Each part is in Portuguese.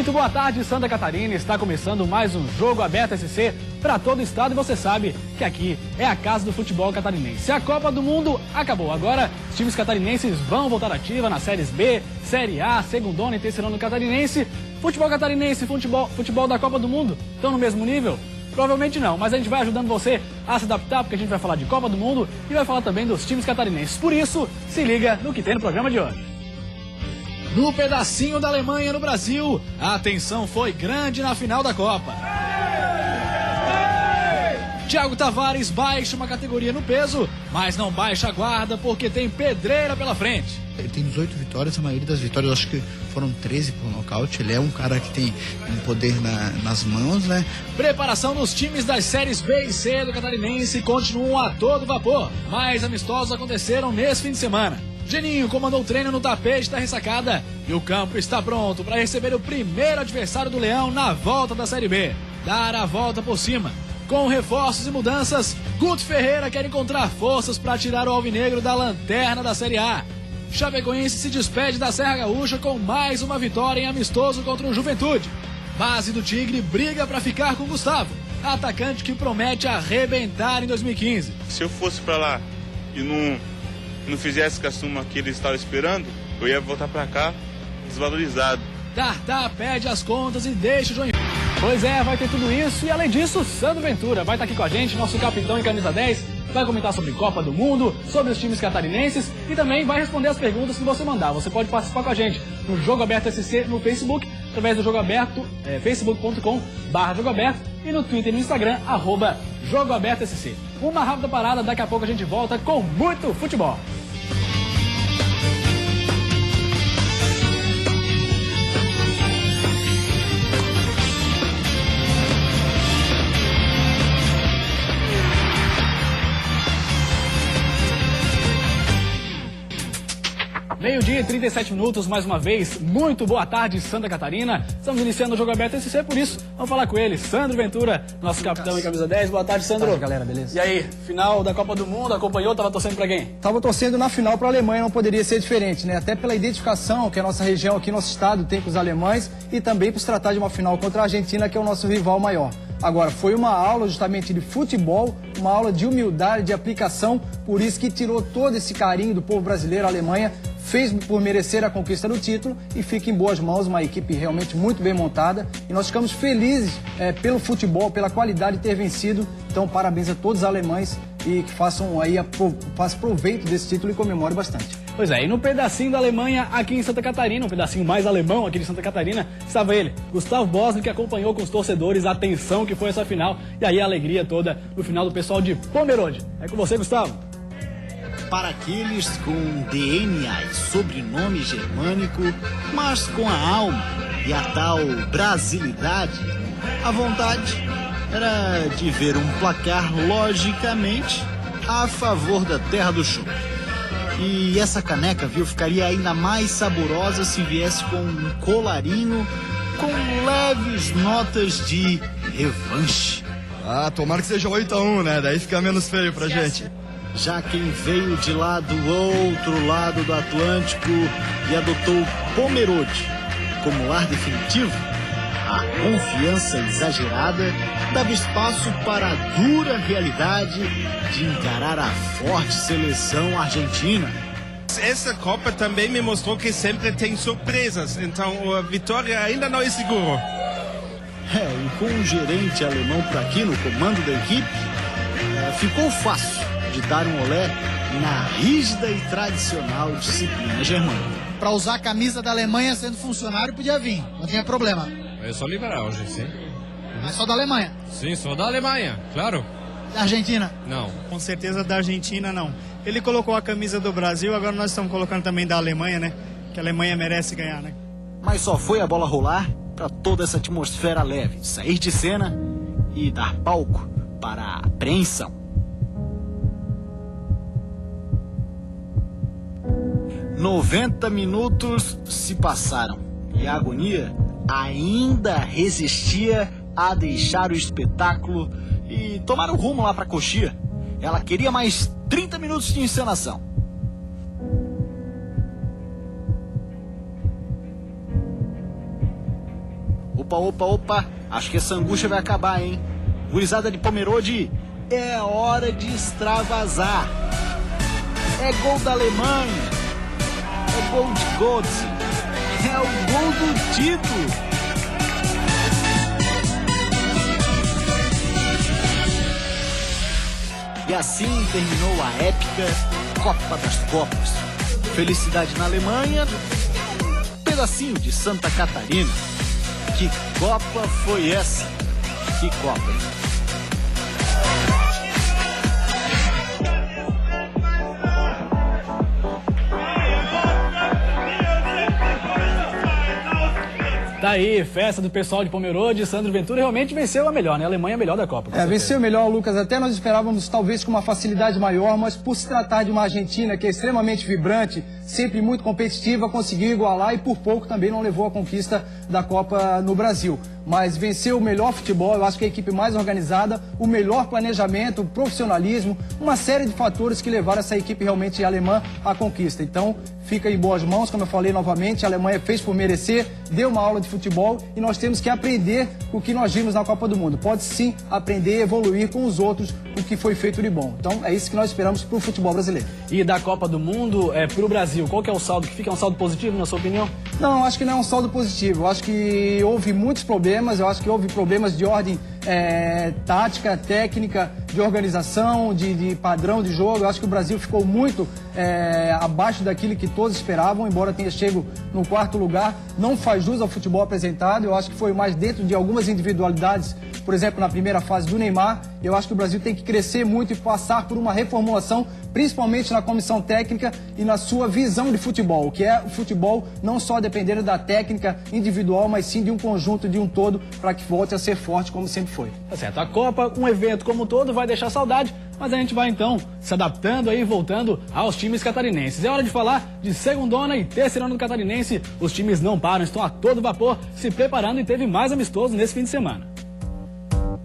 Muito boa tarde, Santa Catarina. Está começando mais um Jogo Aberto SC para todo o estado e você sabe que aqui é a casa do futebol catarinense. A Copa do Mundo acabou. Agora, os times catarinenses vão voltar ativa nas séries B, Série A, Segundona e Terceirona Catarinense. Futebol catarinense e futebol da Copa do Mundo estão no mesmo nível? Provavelmente não, mas a gente vai ajudando você a se adaptar, porque a gente vai falar de Copa do Mundo e vai falar também dos times catarinenses. Por isso, se liga no que tem no programa de hoje. No pedacinho da Alemanha no Brasil, a tensão foi grande na final da Copa. Thiago Tavares baixa uma categoria no peso, mas não baixa a guarda porque tem pedreira pela frente. Ele tem 18 vitórias, a maioria das vitórias acho que foram 13 por nocaute. Ele é um cara que tem um poder nas mãos, né? Preparação dos times das séries B e C do Catarinense continuam a todo vapor. Mais amistosos aconteceram nesse fim de semana. Geninho comandou o treino no tapete da ressacada e o campo está pronto para receber o primeiro adversário do Leão na volta da Série B. Dar a volta por cima. Com reforços e mudanças, Guto Ferreira quer encontrar forças para tirar o alvinegro da lanterna da Série A. Chapecoense se despede da Serra Gaúcha com mais uma vitória em amistoso contra o Juventude. Base do Tigre briga para ficar com Gustavo, atacante que promete arrebentar em 2015. Se eu fosse para lá e não fizesse a suma que eles estavam esperando, eu ia voltar para cá desvalorizado. Tartá pede as contas e deixa o Joinville. Pois é, vai ter tudo isso e além disso, Sandro Ventura vai estar aqui com a gente, nosso capitão em camisa 10, vai comentar sobre Copa do Mundo, sobre os times catarinenses e também vai responder as perguntas que você mandar. Você pode participar com a gente no Jogo Aberto SC no Facebook, através do Jogo Aberto, facebook.com/Jogo Aberto e no Twitter e no Instagram, @Jogo Aberto SC. Uma rápida parada, daqui a pouco a gente volta com muito futebol. Meio-dia e 37 minutos, mais uma vez, muito boa tarde, Santa Catarina. Estamos iniciando o Jogo Aberto SC, por isso, vamos falar com ele, Sandro Ventura, nosso capitão em camisa 10. Boa tarde, Sandro. Boa tarde, galera, beleza? E aí, final da Copa do Mundo, acompanhou, tava torcendo pra quem? Tava torcendo na final para a Alemanha, não poderia ser diferente, né? Até pela identificação que a nossa região aqui, nosso estado, tem com os alemães e também por se tratar de uma final contra a Argentina, que é o nosso rival maior. Agora, foi uma aula justamente de futebol, uma aula de humildade, de aplicação, por isso que tirou todo esse carinho do povo brasileiro. A Alemanha fez por merecer a conquista do título e fica em boas mãos, uma equipe realmente muito bem montada. E nós ficamos felizes pelo futebol, pela qualidade de ter vencido. Então, parabéns a todos os alemães e que façam proveito desse título e comemorem bastante. Pois é, e no pedacinho da Alemanha aqui em Santa Catarina, um pedacinho mais alemão aqui de Santa Catarina, estava ele, Gustavo Bosni, que acompanhou com os torcedores a tensão que foi essa final e aí a alegria toda no final do pessoal de Pomerode. É com você, Gustavo. Para aqueles com DNA e sobrenome germânico, mas com a alma e a tal brasilidade, a vontade era de ver um placar logicamente a favor da terra do show. E essa caneca, viu, ficaria ainda mais saborosa se viesse com um colarinho com leves notas de revanche. Ah, tomara que seja 8-1, né? Daí fica menos feio pra gente. Já quem veio de lá do outro lado do Atlântico e adotou Pomerode como lar definitivo, a confiança exagerada dava espaço para a dura realidade de encarar a forte seleção argentina. Essa Copa também me mostrou que sempre tem surpresas, então a vitória ainda não é seguro. E com o gerente alemão por aqui no comando da equipe, ficou fácil de dar um olé na rígida e tradicional disciplina germânica. Para usar a camisa da Alemanha sendo funcionário podia vir, não tinha problema. Eu sou liberal, gente, sim. Mas só da Alemanha? Sim, sou da Alemanha, claro. Da Argentina? Não. Com certeza da Argentina não. Ele colocou a camisa do Brasil, agora nós estamos colocando também da Alemanha, né? Que a Alemanha merece ganhar, né? Mas só foi a bola rolar para toda essa atmosfera leve sair de cena e dar palco para a apreensão. 90 minutos se passaram e a agonia ainda resistia a deixar o espetáculo e tomar o rumo lá para Coxia. Ela queria mais 30 minutos de encenação. Opa. Acho que essa angústia vai acabar, hein? Gurizada de Pomerode, é hora de extravasar. É gol da Alemanha. É gol de Götze. É o gol do título. E assim terminou a épica Copa das Copas. Felicidade na Alemanha, pedacinho de Santa Catarina. Que Copa foi essa? Que Copa, hein? Tá aí, festa do pessoal de Pomerode. Sandro Ventura realmente venceu a melhor, né? A Alemanha é a melhor da Copa. Venceu melhor, Lucas. Até nós esperávamos talvez com uma facilidade maior, mas por se tratar de uma Argentina que é extremamente vibrante, sempre muito competitiva, conseguiu igualar e por pouco também não levou a conquista da Copa no Brasil. Mas venceu o melhor futebol, eu acho que a equipe mais organizada, o melhor planejamento, o profissionalismo, uma série de fatores que levaram essa equipe realmente alemã à conquista. Então, fica em boas mãos, como eu falei novamente, a Alemanha fez por merecer, deu uma aula de futebol e nós temos que aprender o que nós vimos na Copa do Mundo. Pode sim aprender e evoluir com os outros o que foi feito de bom. Então, é isso que nós esperamos para o futebol brasileiro. E da Copa do Mundo para o Brasil, qual que é o saldo que fica? É um saldo positivo, na sua opinião? Não, acho que não é um saldo positivo. Eu acho que houve muitos problemas, eu acho que houve problemas de ordem tática, técnica, de organização, de padrão de jogo. Eu acho que o Brasil ficou muito abaixo daquilo que todos esperavam, embora tenha chego no quarto lugar. Não faz jus ao futebol apresentado. Eu acho que foi mais dentro de algumas individualidades, por exemplo, na primeira fase do Neymar. Eu acho que o Brasil tem que crescer muito e passar por uma reformulação, principalmente na comissão técnica e na sua visão de futebol, que é o futebol não só dependendo da técnica individual, mas sim de um conjunto, de um todo, para que volte a ser forte como sempre foi. Tá certo, a Copa, um evento como um todo, vai deixar saudade, mas a gente vai então se adaptando aí, voltando aos times catarinenses. É hora de falar de segundona e terceirona do Catarinense. Os times não param, estão a todo vapor, se preparando e teve mais amistoso nesse fim de semana.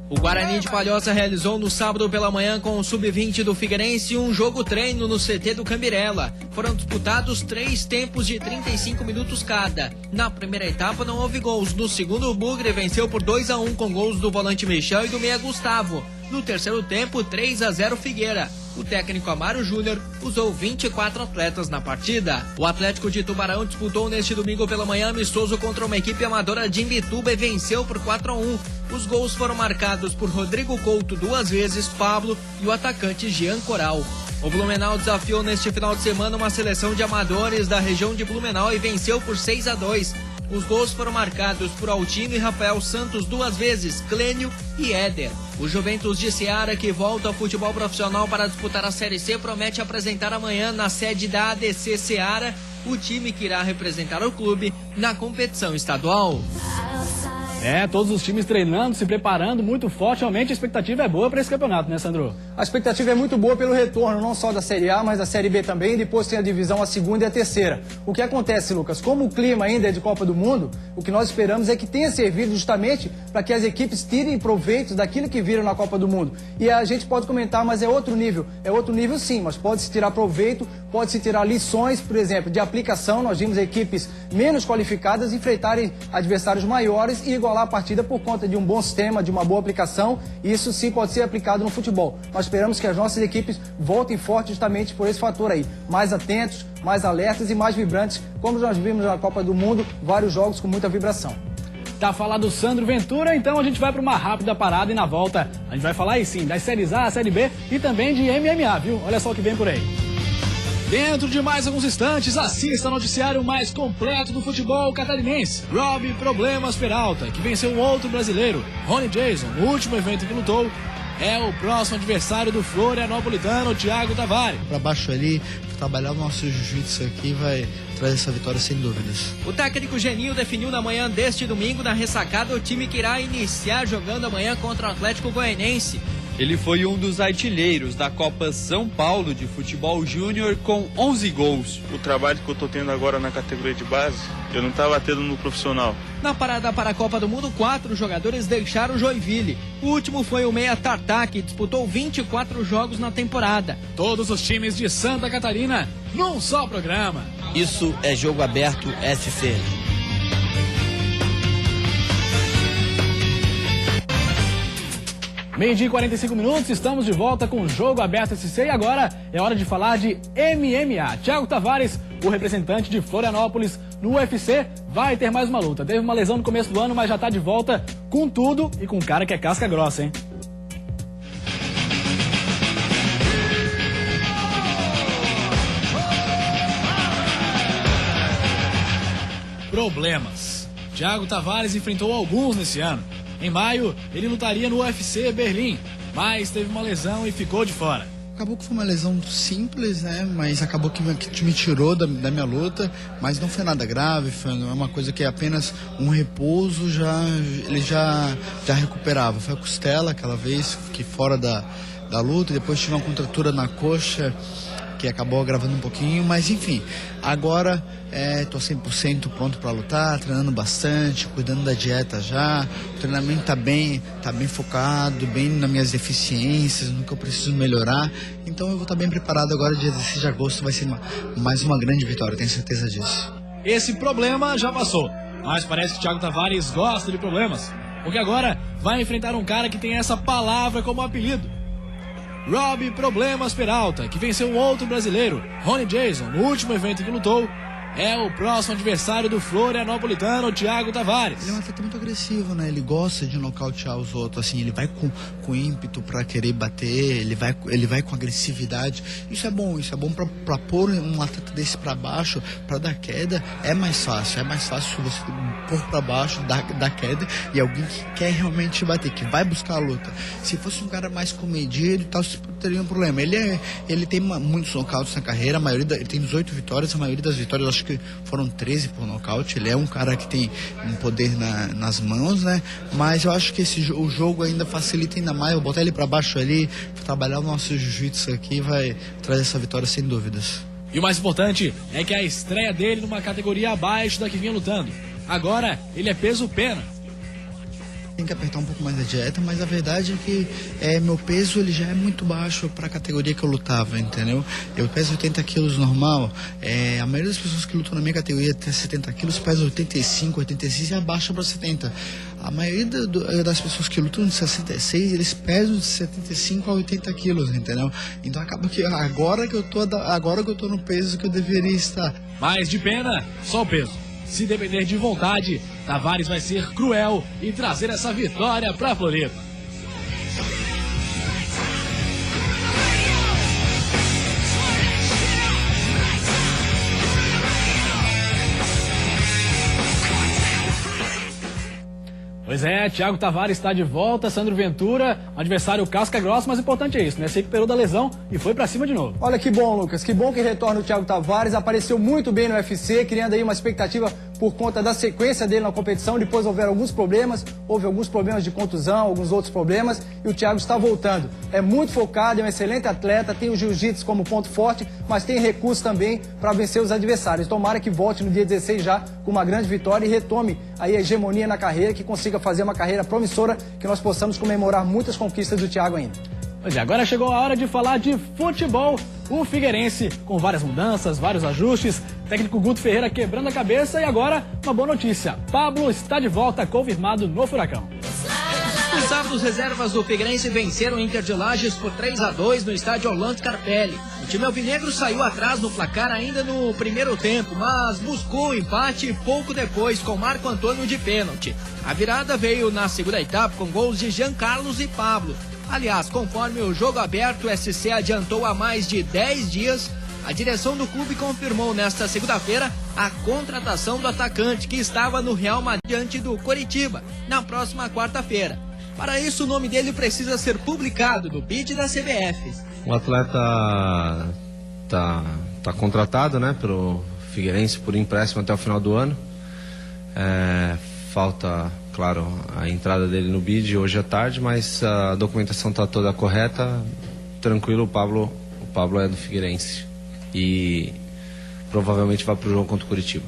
O Guarani de Palhoça realizou no sábado pela manhã com o Sub-20 do Figueirense um jogo-treino no CT do Cambirela. Foram disputados 3 tempos de 35 minutos cada. Na primeira etapa não houve gols. No segundo, o Bugre venceu por 2-1 com gols do volante Michel e do meia Gustavo. No terceiro tempo, 3-0 Figueira. O técnico Amaro Júnior usou 24 atletas na partida. O Atlético de Tubarão disputou neste domingo pela manhã amistoso contra uma equipe amadora de Imbituba e venceu por 4-1. Os gols foram marcados por Rodrigo Couto 2 vezes, Pablo e o atacante Jean Coral. O Blumenau desafiou neste final de semana uma seleção de amadores da região de Blumenau e venceu por 6-2. Os gols foram marcados por Altino e Rafael Santos 2 vezes, Clênio e Éder. O Juventus de Ceará, que volta ao futebol profissional para disputar a Série C, promete apresentar amanhã na sede da ADC Ceará o time que irá representar o clube na competição estadual. Todos os times treinando, se preparando muito forte. Realmente a expectativa é boa para esse campeonato, né, Sandro? A expectativa é muito boa pelo retorno, não só da Série A, mas da Série B também. Depois tem a divisão, a segunda e a terceira. O que acontece, Lucas? Como o clima ainda é de Copa do Mundo, o que nós esperamos é que tenha servido justamente para que as equipes tirem proveito daquilo que viram na Copa do Mundo. E a gente pode comentar, mas é outro nível. É outro nível sim, mas pode-se tirar proveito, pode-se tirar lições, por exemplo, de aplicação. Nós vimos equipes menos qualificadas enfrentarem adversários maiores e igualar a partida por conta de um bom sistema, de uma boa aplicação. E isso sim pode ser aplicado no futebol. Nós esperamos que as nossas equipes voltem forte justamente por esse fator aí. Mais atentos, mais alertas e mais vibrantes, como nós vimos na Copa do Mundo, vários jogos com muita vibração. Tá falado do Sandro Ventura, então a gente vai para uma rápida parada e na volta a gente vai falar aí sim das séries A, Série B e também de MMA, viu? Olha só o que vem por aí. Dentro de mais alguns instantes, assista ao noticiário mais completo do futebol catarinense. Rob Problemas Peralta, que venceu um outro brasileiro, Rony Jason, no último evento que lutou, é o próximo adversário do Florianopolitano, Thiago Tavares. Para baixo ali, trabalhar o nosso jiu-jitsu aqui vai trazer essa vitória sem dúvidas. O técnico Geninho definiu na manhã deste domingo na ressacada o time que irá iniciar jogando amanhã contra o Atlético Goianense. Ele foi um dos artilheiros da Copa São Paulo de Futebol Júnior com 11 gols. O trabalho que eu tô tendo agora na categoria de base, eu não estava tendo no profissional. Na parada para a Copa do Mundo, 4 jogadores deixaram Joinville. O último foi o meia Tartá, que disputou 24 jogos na temporada. Todos os times de Santa Catarina num só programa. Isso é Jogo Aberto SC. Meio-dia e 45 minutos, estamos de volta com o Jogo Aberto SC e agora é hora de falar de MMA. Thiago Tavares, o representante de Florianópolis no UFC, vai ter mais uma luta. Teve uma lesão no começo do ano, mas já tá de volta com tudo e com um cara que é casca grossa, hein? Problemas. Thiago Tavares enfrentou alguns nesse ano. Em maio, ele lutaria no UFC Berlim, mas teve uma lesão e ficou de fora. Acabou que foi uma lesão simples, né? Mas acabou que me tirou da minha luta, mas não foi nada grave, foi uma coisa que apenas um repouso ele já recuperava. Foi a costela aquela vez, fiquei fora da luta, depois tive uma contratura na coxa, que acabou agravando um pouquinho, mas enfim, agora tô 100% pronto para lutar, treinando bastante, cuidando da dieta já, o treinamento tá bem focado, bem nas minhas deficiências, no que eu preciso melhorar, então eu vou estar bem preparado agora, dia 16 de agosto vai ser mais uma grande vitória, tenho certeza disso. Esse problema já passou, mas parece que o Thiago Tavares gosta de problemas, porque agora vai enfrentar um cara que tem essa palavra como apelido. Rob Problemas Peralta, que venceu um outro brasileiro, Ronnie Jason, no último evento que lutou, é o próximo adversário do florianopolitano, Thiago Tavares. Ele é um atleta muito agressivo, né? Ele gosta de nocautear os outros, assim, ele vai com ímpeto pra querer bater, ele vai com agressividade. Isso é bom pra pôr um atleta desse pra baixo, pra dar queda, é mais fácil você pôr pra baixo, dar queda, e alguém que quer realmente bater, que vai buscar a luta. Se fosse um cara mais comedido e tal, teria um problema. Ele tem muitos nocautes na carreira, ele tem 18 vitórias, a maioria das vitórias, acho que foram 13 por nocaute. Ele é um cara que tem um poder nas mãos, né? Mas eu acho que o jogo ainda facilita ainda mais. Vou botar ele pra baixo ali, trabalhar o nosso jiu-jitsu aqui, vai trazer essa vitória sem dúvidas. E o mais importante é que a estreia dele numa categoria abaixo da que vinha lutando. Agora ele é peso pena. Tem que apertar um pouco mais a dieta, mas a verdade é que meu peso ele já é muito baixo para a categoria que eu lutava, entendeu? Eu peso 80 quilos normal, a maioria das pessoas que lutam na minha categoria até 70 quilos pesam 85, 86 e abaixa para 70. A maioria das pessoas que lutam de 66, eles pesam de 75 a 80 quilos, entendeu? Então acaba que agora que eu tô no peso que eu deveria estar. Mas de pena, só o peso. Se depender de vontade, Tavares vai ser cruel e trazer essa vitória para a Floripa. Pois é, Thiago Tavares está de volta, Sandro Ventura, adversário casca grossa, mas o importante é isso, né? Se recuperou da lesão e foi pra cima de novo. Olha que bom, Lucas, que bom que retorna o Thiago Tavares, apareceu muito bem no UFC, criando aí uma expectativa por conta da sequência dele na competição, depois houveram alguns problemas, houve alguns problemas de contusão, alguns outros problemas, e o Thiago está voltando. É muito focado, é um excelente atleta, tem o jiu-jitsu como ponto forte, mas tem recursos também para vencer os adversários. Tomara que volte no dia 16 já com uma grande vitória e retome aí a hegemonia na carreira, que consiga fazer uma carreira promissora, que nós possamos comemorar muitas conquistas do Thiago ainda. Pois é, agora chegou a hora de falar de futebol. O Figueirense, com várias mudanças, vários ajustes, técnico Guto Ferreira quebrando a cabeça e agora uma boa notícia. Pablo está de volta, confirmado no Furacão. Os sábados reservas do Figueirense venceram o Inter de Lages por 3-2 no estádio Orlando Scarpelli. O time alvinegro saiu atrás no placar ainda no primeiro tempo, mas buscou o empate pouco depois com Marco Antônio de pênalti. A virada veio na segunda etapa com gols de Jean Carlos e Pablo. Aliás, conforme o Jogo Aberto SC adiantou há mais de 10 dias, a direção do clube confirmou nesta segunda-feira a contratação do atacante que estava no Real Madrid diante do Coritiba na próxima quarta-feira. Para isso, o nome dele precisa ser publicado no bid da CBF. O atleta tá contratado, né, pelo Figueirense por empréstimo até o final do ano. Falta, claro, a entrada dele no bid hoje à tarde, mas a documentação está toda correta. Tranquilo, o Pablo é do Figueirense e provavelmente vai para o jogo contra o Coritiba.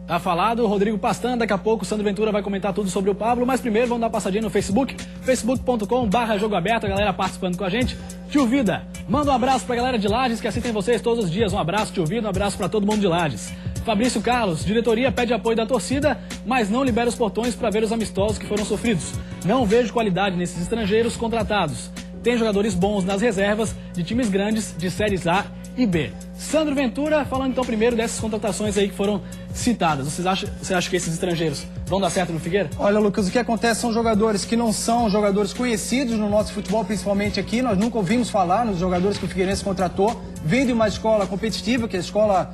Tá falado, Rodrigo Pastan, daqui a pouco o Sandro Ventura vai comentar tudo sobre o Pablo, mas primeiro vamos dar uma passadinha no Facebook, facebook.com/jogo aberto, a galera participando com a gente. Tio Vida, manda um abraço pra galera de Lages, que assim tem vocês todos os dias. Um abraço, Tio Vida, um abraço pra todo mundo de Lages. Fabrício Carlos, diretoria pede apoio da torcida, mas não libera os portões para ver os amistosos que foram sofridos. Não vejo qualidade nesses estrangeiros contratados. Tem jogadores bons nas reservas de times grandes de séries A e B. Sandro Ventura, falando então primeiro dessas contratações aí que foram citadas. Você acha que esses estrangeiros vão dar certo no Figueira? Olha, Lucas, o que acontece são jogadores que não são jogadores conhecidos no nosso futebol, principalmente aqui. Nós nunca ouvimos falar nos jogadores que o Figueirense contratou. Vem de uma escola competitiva, que é a escola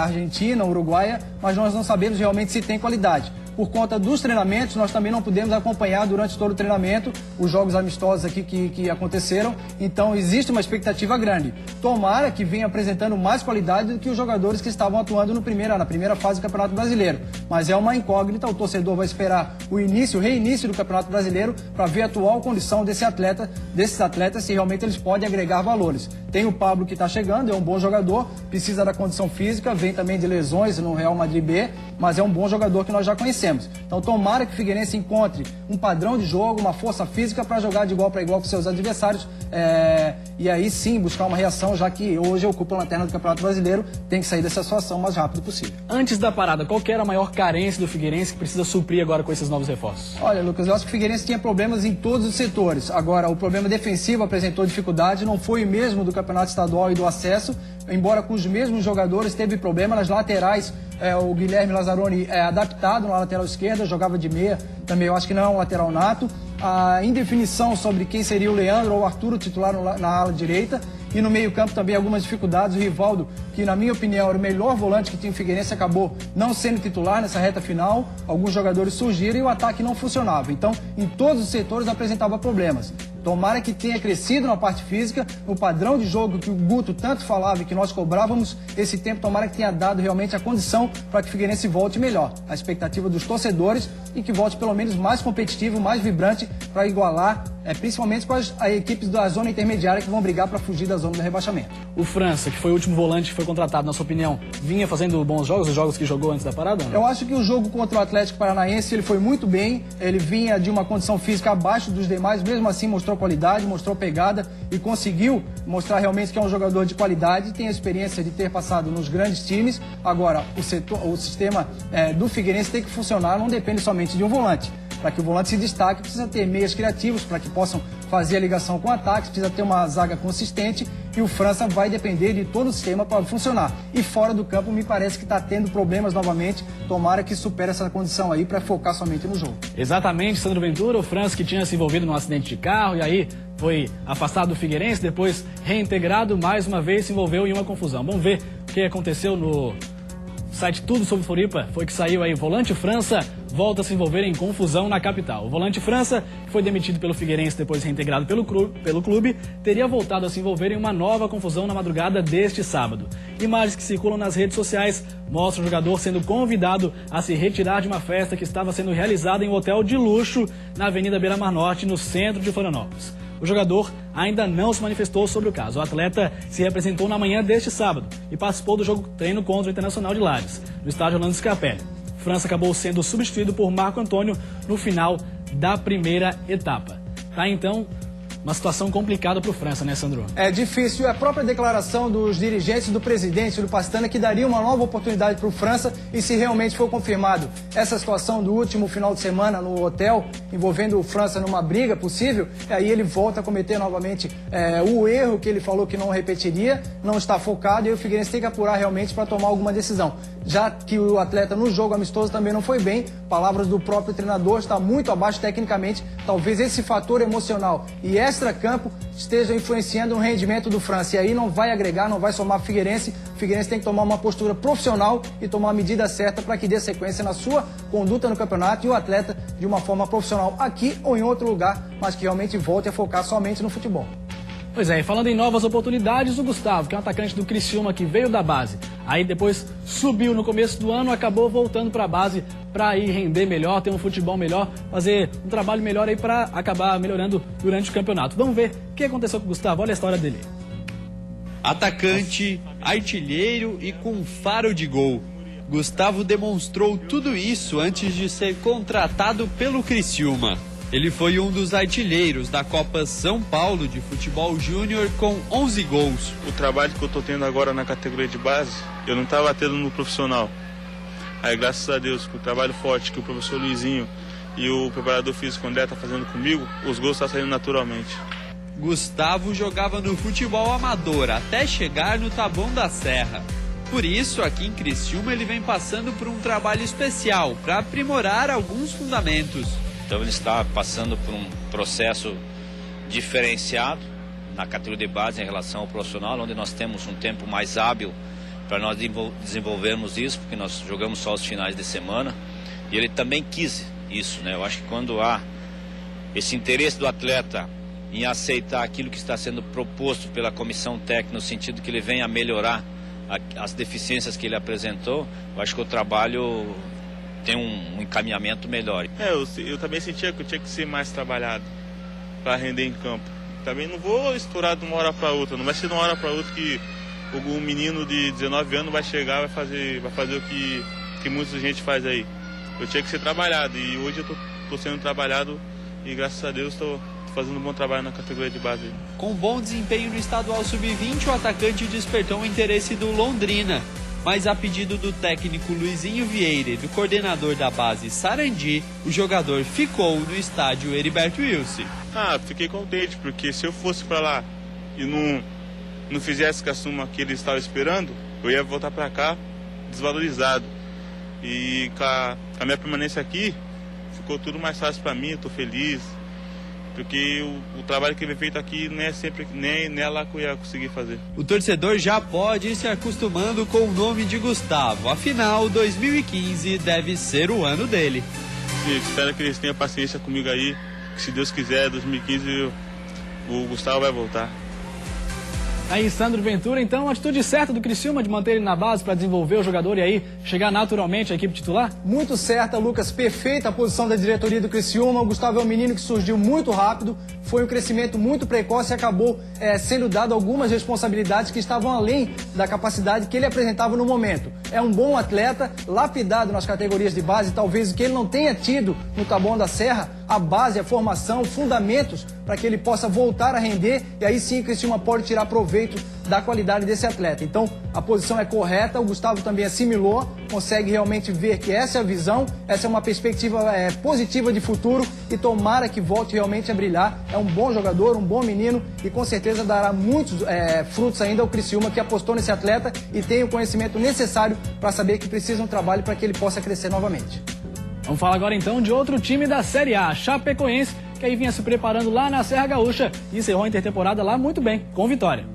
argentina, uruguaia, mas nós não sabemos realmente se tem qualidade. Por conta dos treinamentos, nós também não pudemos acompanhar durante todo o treinamento os jogos amistosos aqui que aconteceram. Então, existe uma expectativa grande. Tomara que venha apresentando mais qualidade do que os jogadores que estavam atuando na primeira fase do Campeonato Brasileiro. Mas é uma incógnita, o torcedor vai esperar o reinício do Campeonato Brasileiro para ver a atual condição desses atletas, se realmente eles podem agregar valores. Tem o Pablo que está chegando, é um bom jogador, precisa da condição física, vem também de lesões no Real Madrid B, mas é um bom jogador que nós já conhecemos. Então tomara que o Figueirense encontre um padrão de jogo, uma força física para jogar de igual para igual com seus adversários e aí sim buscar uma reação, já que hoje ocupa a lanterna do Campeonato Brasileiro, tem que sair dessa situação o mais rápido possível. Antes da parada, qual que era a maior carência do Figueirense que precisa suprir agora com esses novos reforços? Olha, Lucas, eu acho que o Figueirense tinha problemas em todos os setores. Agora, o problema defensivo apresentou dificuldade, não foi o mesmo do Campeonato Estadual e do acesso, embora com os mesmos jogadores teve problema nas laterais. O Guilherme Lazzaroni é adaptado na lateral esquerda, jogava de meia, também eu acho que não é um lateral nato. A indefinição sobre quem seria o Leandro ou o Arturo titular na ala direita. E no meio-campo também algumas dificuldades. O Rivaldo, que na minha opinião era o melhor volante que tinha o Figueirense, acabou não sendo titular nessa reta final. Alguns jogadores surgiram e o ataque não funcionava. Então, em todos os setores apresentava problemas. Tomara que tenha crescido na parte física, no padrão de jogo que o Guto tanto falava e que nós cobrávamos esse tempo, tomara que tenha dado realmente a condição para que o Figueirense volte melhor. A expectativa dos torcedores e que volte pelo menos mais competitivo, mais vibrante para igualar, principalmente com as equipes da zona intermediária que vão brigar para fugir da zona do rebaixamento. O França, que foi o último volante que foi contratado, na sua opinião, vinha fazendo bons jogos, os jogos que jogou antes da parada? Não? Eu acho que o jogo contra o Atlético Paranaense ele foi muito bem, ele vinha de uma condição física abaixo dos demais, mesmo assim mostrou qualidade, mostrou pegada e conseguiu mostrar realmente que é um jogador de qualidade, tem a experiência de ter passado nos grandes times. Agora, o sistema do Figueirense tem que funcionar, não depende somente de um volante. Para que o volante se destaque, precisa ter meias criativos para que possam fazer a ligação com ataques, precisa ter uma zaga consistente e o França vai depender de todo o sistema para funcionar. E fora do campo, me parece que está tendo problemas novamente. Tomara que supere essa condição aí para focar somente no jogo. Exatamente, Sandro Ventura, o França que tinha se envolvido num acidente de carro e aí foi afastado do Figueirense, depois reintegrado, mais uma vez se envolveu em uma confusão. Vamos ver o que aconteceu no site Tudo Sobre Floripa. Foi que saiu aí, volante França volta a se envolver em confusão na capital. O volante França, que foi demitido pelo Figueirense depois reintegrado pelo clube, teria voltado a se envolver em uma nova confusão na madrugada deste sábado. Imagens que circulam nas redes sociais mostram o jogador sendo convidado a se retirar de uma festa que estava sendo realizada em um hotel de luxo na Avenida Beira-Mar Norte, no centro de Florianópolis. O jogador ainda não se manifestou sobre o caso. O atleta se representou na manhã deste sábado e participou do jogo treino contra o Internacional de Lages, no estádio Orlando Scarpelli. França acabou sendo substituído por Marco Antônio no final da primeira etapa. Tá, então, uma situação complicada para o França, né, Sandro? É difícil. A própria declaração dos dirigentes do presidente, do Pastana, que daria uma nova oportunidade para o França e se realmente for confirmado essa situação do último final de semana no hotel, envolvendo o França numa briga possível, aí ele volta a cometer novamente o erro que ele falou que não repetiria, não está focado e o Figueirense tem que apurar realmente para tomar alguma decisão. Já que o atleta no jogo amistoso também não foi bem, palavras do próprio treinador, está muito abaixo tecnicamente, talvez esse fator emocional e extra-campo esteja influenciando no rendimento do França. E aí não vai agregar, não vai somar Figueirense. O Figueirense tem que tomar uma postura profissional e tomar a medida certa para que dê sequência na sua conduta no campeonato e o atleta de uma forma profissional aqui ou em outro lugar, mas que realmente volte a focar somente no futebol. Pois é, e falando em novas oportunidades, o Gustavo, que é um atacante do Criciúma que veio da base, aí depois subiu no começo do ano, acabou voltando para a base para ir render melhor, ter um futebol melhor, fazer um trabalho melhor aí para acabar melhorando durante o campeonato. Vamos ver o que aconteceu com o Gustavo, olha a história dele. Atacante, artilheiro e com faro de gol. Gustavo demonstrou tudo isso antes de ser contratado pelo Criciúma. Ele foi um dos artilheiros da Copa São Paulo de Futebol Júnior com 11 gols. O trabalho que eu estou tendo agora na categoria de base, eu não estava tendo no profissional. Aí, graças a Deus, com o trabalho forte que o professor Luizinho e o preparador físico André está fazendo comigo, os gols estão saindo naturalmente. Gustavo jogava no futebol amador até chegar no Taboão da Serra. Por isso, aqui em Criciúma, ele vem passando por um trabalho especial para aprimorar alguns fundamentos. Então ele está passando por um processo diferenciado na categoria de base em relação ao profissional, onde nós temos um tempo mais hábil para nós desenvolvermos isso, porque nós jogamos só os finais de semana. E ele também quis isso, né? Eu acho que quando há esse interesse do atleta em aceitar aquilo que está sendo proposto pela comissão técnica, no sentido que ele venha a melhorar as deficiências que ele apresentou, eu acho que o trabalho tem um encaminhamento melhor. Eu também sentia que eu tinha que ser mais trabalhado para render em campo. Também não vou estourar de uma hora para outra, não vai ser de uma hora para outra que um menino de 19 anos vai chegar, vai fazer o que muita gente faz aí. Eu tinha que ser trabalhado e hoje eu estou sendo trabalhado e graças a Deus estou fazendo um bom trabalho na categoria de base. Com bom desempenho no estadual sub-20, o atacante despertou o interesse do Londrina. Mas a pedido do técnico Luizinho Vieira e do coordenador da base Sarandi, o jogador ficou no estádio Heriberto Wilson. Fiquei contente, porque se eu fosse para lá e não fizesse com a suma que ele estava esperando, eu ia voltar para cá desvalorizado. E com a minha permanência aqui, ficou tudo mais fácil para mim, eu estou feliz. Porque o trabalho que vem feito aqui não é sempre, nem é lá que eu ia conseguir fazer. O torcedor já pode ir se acostumando com o nome de Gustavo. Afinal, 2015 deve ser o ano dele. Sim, espero que eles tenham paciência comigo aí. Que se Deus quiser, 2015 o Gustavo vai voltar. Aí, Sandro Ventura, então, a atitude certa do Criciúma de manter ele na base para desenvolver o jogador e aí chegar naturalmente à equipe titular? Muito certa, Lucas. Perfeita a posição da diretoria do Criciúma. O Gustavo é um menino que surgiu muito rápido, foi um crescimento muito precoce e acabou sendo dado algumas responsabilidades que estavam além da capacidade que ele apresentava no momento. É um bom atleta, lapidado nas categorias de base, talvez o que ele não tenha tido no Taboão da Serra, a base, a formação, fundamentos para que ele possa voltar a render e aí sim o Criciúma pode tirar proveito da qualidade desse atleta. Então a posição é correta, o Gustavo também assimilou, consegue realmente ver que essa é a visão, essa é uma perspectiva positiva de futuro e tomara que volte realmente a brilhar. É um bom jogador, um bom menino e com certeza dará muitos frutos ainda ao Criciúma que apostou nesse atleta e tem o conhecimento necessário para saber que precisa um trabalho para que ele possa crescer novamente. Vamos falar agora então de outro time da Série A, Chapecoense, que aí vinha se preparando lá na Serra Gaúcha e encerrou a intertemporada lá muito bem, com vitória.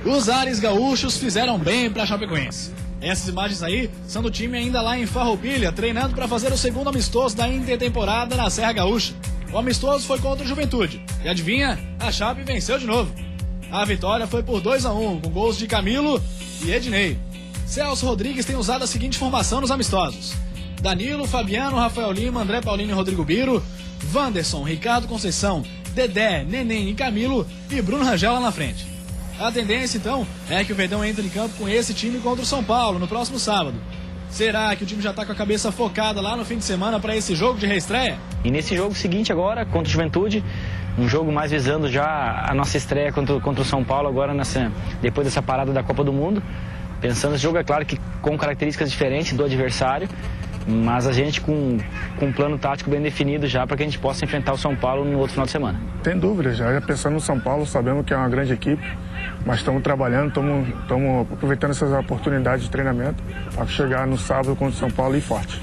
Os ares gaúchos fizeram bem para a Chapecoense. Essas imagens aí são do time ainda lá em Farroupilha, treinando para fazer o segundo amistoso da intertemporada na Serra Gaúcha. O amistoso foi contra o Juventude. E adivinha? A Chape venceu de novo. A vitória foi por 2-1, com gols de Camilo e Ednei. Celso Rodrigues tem usado a seguinte formação nos amistosos: Danilo, Fabiano, Rafael Lima, André Paulino e Rodrigo Biro, Wanderson, Ricardo Conceição, Dedé, Neném e Camilo e Bruno Rangel lá na frente. A tendência, então, é que o Verdão entre em campo com esse time contra o São Paulo no próximo sábado. Será que o time já está com a cabeça focada lá no fim de semana para esse jogo de reestreia? E nesse jogo seguinte agora, contra o Juventude, um jogo mais visando já a nossa estreia contra o São Paulo agora, depois dessa parada da Copa do Mundo. Pensando nesse jogo, é claro que com características diferentes do adversário, mas a gente com um plano tático bem definido já para que a gente possa enfrentar o São Paulo no outro final de semana. Tem dúvida, já pensando no São Paulo, sabemos que é uma grande equipe, mas estamos trabalhando, estamos aproveitando essas oportunidades de treinamento para chegar no sábado contra o São Paulo e forte.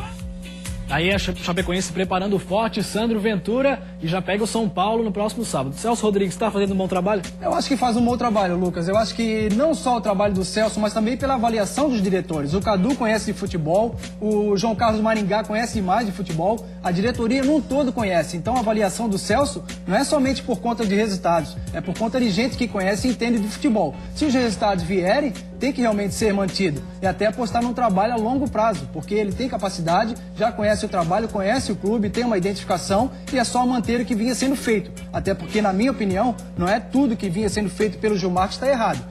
Aí a Chapecoense preparando forte, Sandro Ventura, e já pega o São Paulo no próximo sábado. Celso Rodrigues está fazendo um bom trabalho? Eu acho que faz um bom trabalho, Lucas. Eu acho que não só o trabalho do Celso, mas também pela avaliação dos diretores. O Cadu conhece de futebol, o João Carlos Maringá conhece mais de futebol, a diretoria num todo conhece. Então a avaliação do Celso não é somente por conta de resultados, é por conta de gente que conhece e entende de futebol. Se os resultados vierem, tem que realmente ser mantido e até apostar num trabalho a longo prazo, porque ele tem capacidade, já conhece o trabalho, conhece o clube, tem uma identificação e é só manter o que vinha sendo feito. Até porque, na minha opinião, não é tudo que vinha sendo feito pelo Gilmar que está errado.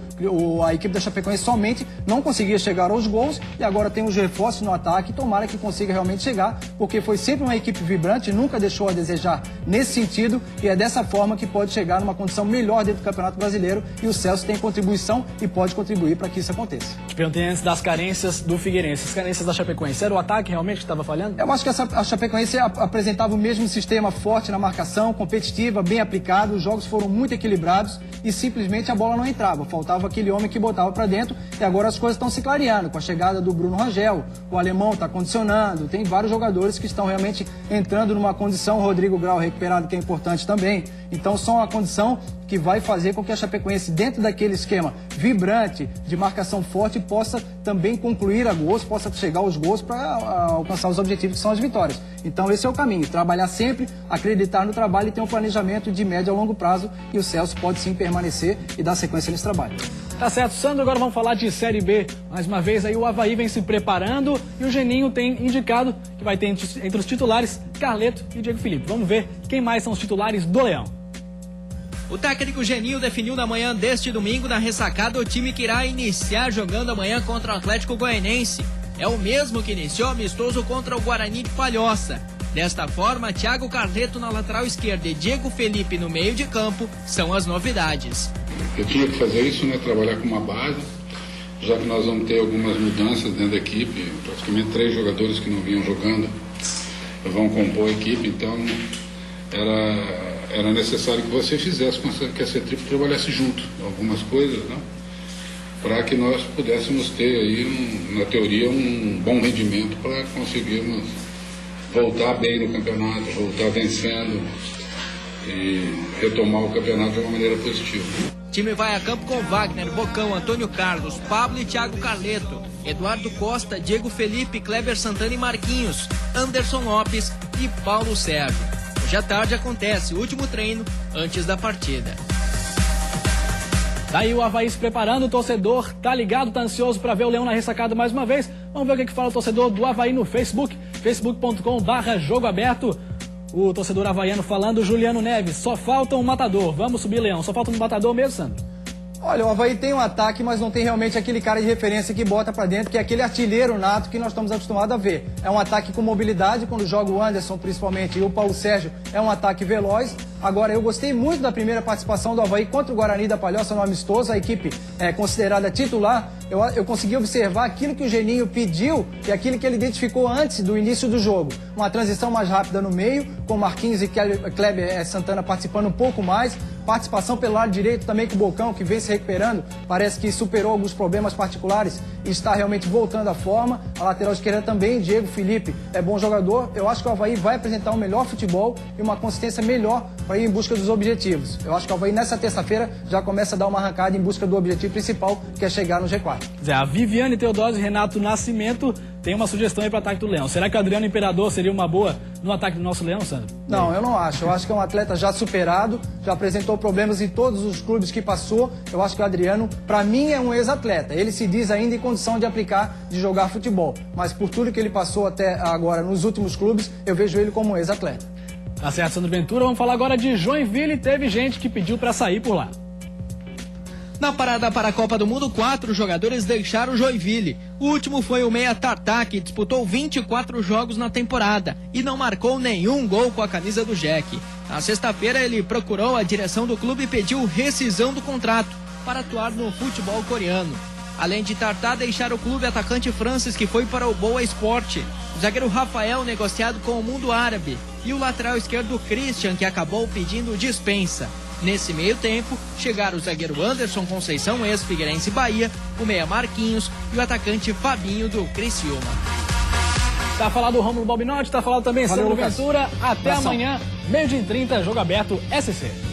A equipe da Chapecoense somente não conseguia chegar aos gols e agora tem os reforços no ataque. Tomara que consiga realmente chegar, porque foi sempre uma equipe vibrante, nunca deixou a desejar nesse sentido e é dessa forma que pode chegar numa condição melhor dentro do Campeonato Brasileiro e o Celso tem contribuição e pode contribuir para que isso aconteça. Te perguntei antes das carências do Figueirense. As carências da Chapecoense, era o ataque realmente que estava falhando? Eu acho que a Chapecoense apresentava o mesmo sistema forte na marcação, competitiva, bem aplicado, os jogos foram muito equilibrados e simplesmente a bola não entrava. Faltava aquele homem que botava para dentro e agora as coisas estão se clareando com a chegada do Bruno Rangel, o alemão está condicionando, tem vários jogadores que estão realmente entrando numa condição, o Rodrigo Grau recuperado, que é importante também. Então são uma condição que vai fazer com que a Chapecoense, dentro daquele esquema vibrante, de marcação forte, possa também concluir a gols, possa chegar aos gols para alcançar os objetivos que são as vitórias. Então esse é o caminho, trabalhar sempre, acreditar no trabalho e ter um planejamento de médio a longo prazo e o Celso pode sim permanecer e dar sequência nesse trabalho. Tá certo, Sandro, agora vamos falar de Série B. Mais uma vez aí o Avaí vem se preparando e o Geninho tem indicado que vai ter entre os titulares Carleto e Diego Felipe. Vamos ver quem mais são os titulares do Leão. O técnico Geninho definiu na manhã deste domingo na ressacada o time que irá iniciar jogando amanhã contra o Atlético Goianiense. É o mesmo que iniciou amistoso contra o Guarani de Palhoça. Desta forma, Thiago Carleto na lateral esquerda e Diego Felipe no meio de campo são as novidades. Eu tinha que fazer isso, né, trabalhar com uma base, já que nós vamos ter algumas mudanças dentro da equipe, praticamente 3 jogadores que não vinham jogando vão compor a equipe, então era necessário que você fizesse, que essa equipe trabalhasse junto, algumas coisas, né, para que nós pudéssemos ter aí, na teoria, um bom rendimento para conseguirmos voltar bem no campeonato, voltar vencendo e retomar o campeonato de uma maneira positiva. O time vai a campo com Wagner, Bocão, Antônio Carlos, Pablo e Thiago Carleto, Eduardo Costa, Diego Felipe, Kleber Santana e Marquinhos, Anderson Lopes e Paulo Sérgio. Hoje à tarde acontece o último treino antes da partida. Daí o Avaí se preparando, o torcedor tá ligado, tá ansioso para ver o Leão na ressacada mais uma vez. Vamos ver o que fala o torcedor do Avaí no Facebook, facebook.com/jogo aberto. O torcedor havaiano falando, Juliano Neves, só falta um matador, vamos subir Leão, só falta um matador mesmo, Sandro? Olha, o Avaí tem um ataque, mas não tem realmente aquele cara de referência que bota pra dentro, que é aquele artilheiro nato que nós estamos acostumados a ver. É um ataque com mobilidade, quando joga o Anderson principalmente e o Paulo Sérgio, é um ataque veloz. Agora, eu gostei muito da primeira participação do Avaí contra o Guarani da Palhoça no amistoso, a equipe é considerada titular. Eu consegui observar aquilo que o Geninho pediu e aquilo que ele identificou antes do início do jogo. Uma transição mais rápida no meio, com Marquinhos e Kleber Santana participando um pouco mais. Participação pelo lado direito também com o Bocão, que vem se recuperando. Parece que superou alguns problemas particulares e está realmente voltando à forma. A lateral esquerda também, Diego Felipe, é bom jogador. Eu acho que o Avaí vai apresentar um melhor futebol e uma consistência melhor para ir em busca dos objetivos. Eu acho que o Avaí nessa terça-feira já começa a dar uma arrancada em busca do objetivo principal, que é chegar no G4. A Viviane Teodósio e Renato Nascimento tem uma sugestão aí para o ataque do Leão. Será que o Adriano Imperador seria uma boa no ataque do nosso Leão, Sandro? Não, eu não acho. Eu acho que é um atleta já superado, já apresentou problemas em todos os clubes que passou. Eu acho que o Adriano, para mim, é um ex-atleta. Ele se diz ainda em condição de aplicar, de jogar futebol. Mas por tudo que ele passou até agora nos últimos clubes, eu vejo ele como um ex-atleta. Tá certo, Sandro Ventura. Vamos falar agora de Joinville. Teve gente que pediu para sair por lá. Na parada para a Copa do Mundo, 4 jogadores deixaram o Joinville. O último foi o meia Tartá, que disputou 24 jogos na temporada e não marcou nenhum gol com a camisa do Jack. Na sexta-feira, ele procurou a direção do clube e pediu rescisão do contrato para atuar no futebol coreano. Além de Tartá, deixar o clube atacante Francis, que foi para o Boa Esporte. O zagueiro Rafael, negociado com o mundo árabe. E o lateral esquerdo Christian, que acabou pedindo dispensa. Nesse meio tempo, chegaram o zagueiro Anderson Conceição, ex-Figueirense Bahia, o meia Marquinhos e o atacante Fabinho do Criciúma. Tá falado o Rômulo Balbinotti, tá falado também Sandro Ventura. Até amanhã, 12h30, jogo aberto SC.